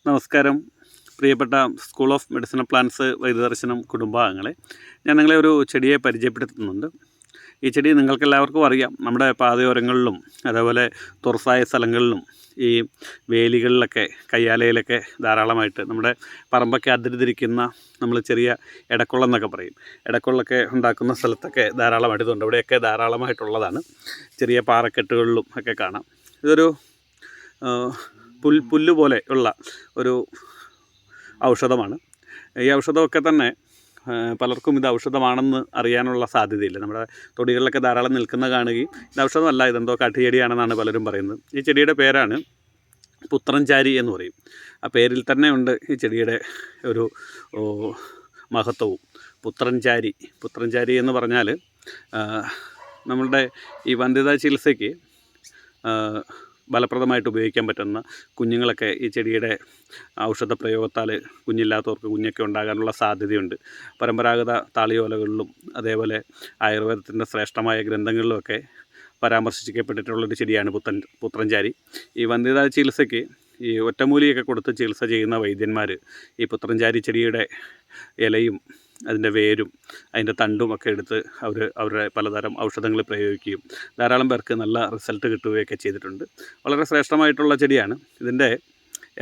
നമസ്കാരം പ്രിയപ്പെട്ട school of medicinal plants വൈദ്യദർശനം കുടുംബാംഗങ്ങളെ, ഞാൻ നിങ്ങളെ ഒരു ചെടിയെ പരിചയപ്പെടുത്തുന്നുണ്ട്. ഈ ചെടി നിങ്ങൾക്കെല്ലാവർക്കും അറിയാം. നമ്മുടെ പാതയോരങ്ങളിലും അതേപോലെ തുറസായ സ്ഥലങ്ങളിലും ഈ വേലികളിലൊക്കെ കയ്യാലയിലൊക്കെ ധാരാളമായിട്ട് നമ്മുടെ പറമ്പൊക്കെ അതിരിതിരിക്കുന്ന നമ്മൾ ചെറിയ ഇടക്കുളം എന്നൊക്കെ പറയും. ഇടക്കുള്ളൊക്കെ ഉണ്ടാക്കുന്ന സ്ഥലത്തൊക്കെ ധാരാളമായിട്ട് ഇതുണ്ട്. ഇവിടെയൊക്കെ ധാരാളമായിട്ടുള്ളതാണ്. ചെറിയ പാറക്കെട്ടുകളിലും ഒക്കെ കാണാം. ഇതൊരു പുല്ല് പോലെ ഉള്ള ഒരു ഔഷധമാണ്. ഈ ഔഷധമൊക്കെ തന്നെ പലർക്കും ഇത് ഔഷധമാണെന്ന് അറിയാനുള്ള സാധ്യതയില്ല. നമ്മുടെ തൊടികളിലൊക്കെ ധാരാളം നിൽക്കുന്ന കാണുകയും ഇത് ഔഷധമല്ല, ഇതെന്തോ കാട്ടുചെടിയാണെന്നാണ് പലരും പറയുന്നത്. ഈ ചെടിയുടെ പേരാണ് പുത്രൻചാരി എന്ന് പറയും. ആ പേരിൽ തന്നെ ഉണ്ട് ഈ ചെടിയുടെ ഒരു മഹത്വവും. പുത്രൻചാരി എന്ന് പറഞ്ഞാൽ നമ്മളുടെ ഈ വന്ധ്യതാ ചികിത്സയ്ക്ക് ഫലപ്രദമായിട്ട് ഉപയോഗിക്കാൻ പറ്റുന്ന കുഞ്ഞുങ്ങളൊക്കെ ഈ ചെടിയുടെ ഔഷധ പ്രയോഗത്താൽ കുഞ്ഞില്ലാത്തവർക്ക് കുഞ്ഞൊക്കെ ഉണ്ടാകാനുള്ള സാധ്യതയുണ്ട്. പരമ്പരാഗത താളിയോലകളിലും അതേപോലെ ആയുർവേദത്തിൻ്റെ ശ്രേഷ്ഠമായ ഗ്രന്ഥങ്ങളിലുമൊക്കെ പരാമർശിക്കപ്പെട്ടിട്ടുള്ളൊരു ചെടിയാണ് പുത്രൻചാരി. ഈ വന്ധ്യതാ ചികിത്സയ്ക്ക് ഈ ഒറ്റമൂലിയൊക്കെ കൊടുത്ത് ചികിത്സ ചെയ്യുന്ന വൈദ്യന്മാർ ഈ പുത്രൻചാരി ചെടിയുടെ ഇലയും അതിൻ്റെ വേരും അതിൻ്റെ തണ്ടും ഒക്കെ എടുത്ത് അവരുടെ പലതരം ഔഷധങ്ങൾ പ്രയോഗിക്കുകയും ധാരാളം പേർക്ക് നല്ല റിസൾട്ട് കിട്ടുകയൊക്കെ ചെയ്തിട്ടുണ്ട്. വളരെ ശ്രേഷ്ഠമായിട്ടുള്ള ചെടിയാണ്. ഇതിൻ്റെ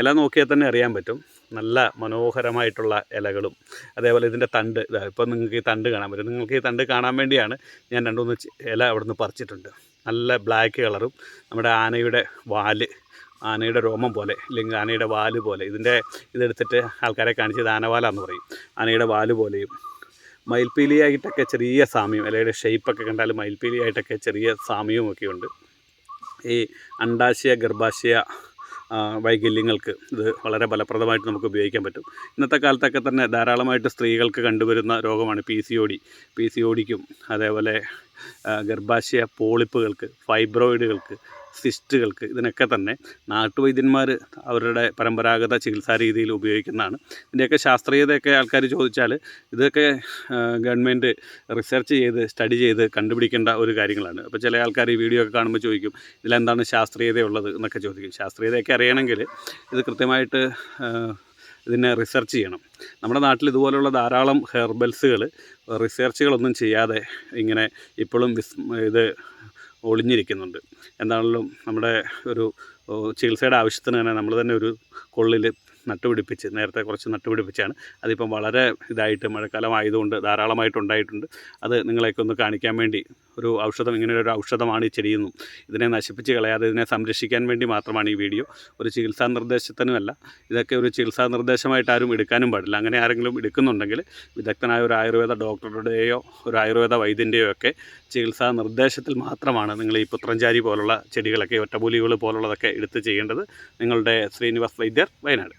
ഇല നോക്കിയാൽ തന്നെ അറിയാൻ പറ്റും, നല്ല മനോഹരമായിട്ടുള്ള ഇലകളും അതേപോലെ ഇതിൻ്റെ തണ്ട്. ഇപ്പോൾ നിങ്ങൾക്ക് ഈ തണ്ട് കാണാൻ പറ്റും. നിങ്ങൾക്ക് ഈ തണ്ട് കാണാൻ വേണ്ടിയാണ് ഞാൻ 2-3 ഇല അവിടെ നിന്ന് പറിച്ചിട്ടുണ്ട്. നല്ല ബ്ലാക്ക് കളറും നമ്മുടെ ആനയുടെ രോമം പോലെ അല്ലെങ്കിൽ ആനയുടെ വാല് പോലെ ഇതെടുത്തിട്ട് ആൾക്കാരെ കാണിച്ചത് ആനവാലാന്ന് പറയും. ആനയുടെ വാല് പോലെയും മയിൽപ്പീലിയായിട്ടൊക്കെ ചെറിയ സാമ്യം, ഇലയുടെ ഷേപ്പൊക്കെ കണ്ടാൽ മയിൽപ്പീലിയായിട്ടൊക്കെ ചെറിയ സാമ്യവുമൊക്കെ ഉണ്ട്. ഈ അണ്ഡാശയ ഗർഭാശയ വൈകല്യങ്ങൾക്ക് ഇത് വളരെ ഫലപ്രദമായിട്ട് നമുക്ക് ഉപയോഗിക്കാൻ പറ്റും. ഇന്നത്തെ കാലത്തൊക്കെ തന്നെ ധാരാളമായിട്ട് സ്ത്രീകൾക്ക് കണ്ടുവരുന്ന രോഗമാണ് പി സി ഒടിക്കും അതേപോലെ ഗർഭാശയ പോളിപ്പുകൾക്ക്, ഫൈബ്രോയിഡുകൾക്ക്, സിസ്റ്റുകൾക്ക്, ഇതിനൊക്കെ തന്നെ നാട്ടുവൈദ്യന്മാർ അവരുടെ പരമ്പരാഗത ചികിത്സാ രീതിയിൽ ഉപയോഗിക്കുന്നതാണ്. ഇതിൻ്റെയൊക്കെ ശാസ്ത്രീയതയൊക്കെ ആൾക്കാർ ചോദിച്ചാൽ ഇതൊക്കെ ഗവൺമെൻറ് റിസർച്ച് ചെയ്ത് സ്റ്റഡി ചെയ്ത് കണ്ടുപിടിക്കേണ്ട ഒരു കാര്യങ്ങളാണ്. അപ്പോൾ ചില ആൾക്കാർ ഈ വീഡിയോ ഒക്കെ കാണുമ്പോൾ ചോദിക്കും, ഇതിലെന്താണ് ശാസ്ത്രീയതയുള്ളത് എന്നൊക്കെ ചോദിക്കും. ശാസ്ത്രീയതയൊക്കെ അറിയണമെങ്കിൽ ഇത് കൃത്യമായിട്ട് ഇതിനെ റിസർച്ച് ചെയ്യണം. നമ്മുടെ നാട്ടിൽ ഇതുപോലുള്ള ധാരാളം ഹെർബൽസുകൾ റിസർച്ചുകളൊന്നും ചെയ്യാതെ ഇങ്ങനെ ഇപ്പോഴും ഇത് ഒളിഞ്ഞിരിക്കുന്നുണ്ട്. എന്താണെങ്കിലും നമ്മുടെ ഒരു ചികിത്സയുടെ ആവശ്യത്തിന് തന്നെ നമ്മൾ തന്നെ ഒരു കൊള്ളിൽ നേരത്തെ കുറച്ച് നട്ടുപിടിപ്പിച്ചാണ്. അതിപ്പം വളരെ ഇതായിട്ട് മഴക്കാലം ആയതുകൊണ്ട് ധാരാളമായിട്ടുണ്ടായിട്ടുണ്ട്. അത് നിങ്ങളെയൊക്കെ ഒന്ന് കാണിക്കാൻ വേണ്ടി ഒരു ഔഷധം, ഇങ്ങനെയൊരു ഔഷധമാണ് ഈ ചെടിയെന്നും ഇതിനെ നശിപ്പിച്ച് കളയാതെ ഇതിനെ സംരക്ഷിക്കാൻ വേണ്ടി മാത്രമാണ് ഈ വീഡിയോ. ഒരു ചികിത്സാ നിർദ്ദേശത്തിനുമല്ല. ഇതൊക്കെ ഒരു ചികിത്സാ നിർദ്ദേശമായിട്ട് ആരും എടുക്കാനും പാടില്ല. അങ്ങനെ ആരെങ്കിലും എടുക്കുന്നുണ്ടെങ്കിൽ വിദഗ്ധനായ ഒരു ആയുർവേദ ഡോക്ടറുടെയോ ഒരു ആയുർവേദ വൈദ്യൻ്റെയോ ഒക്കെ ചികിത്സാ നിർദ്ദേശത്തിൽ മാത്രമാണ് നിങ്ങൾ ഈ പുത്രൻചാരി പോലുള്ള ചെടികളൊക്കെ, ഒറ്റമൂലികൾ പോലുള്ളതൊക്കെ എടുത്ത് ചെയ്യേണ്ടത്. നിങ്ങളുടെ ശ്രീനിവാസ് വൈദ്യർ, വയനാട്.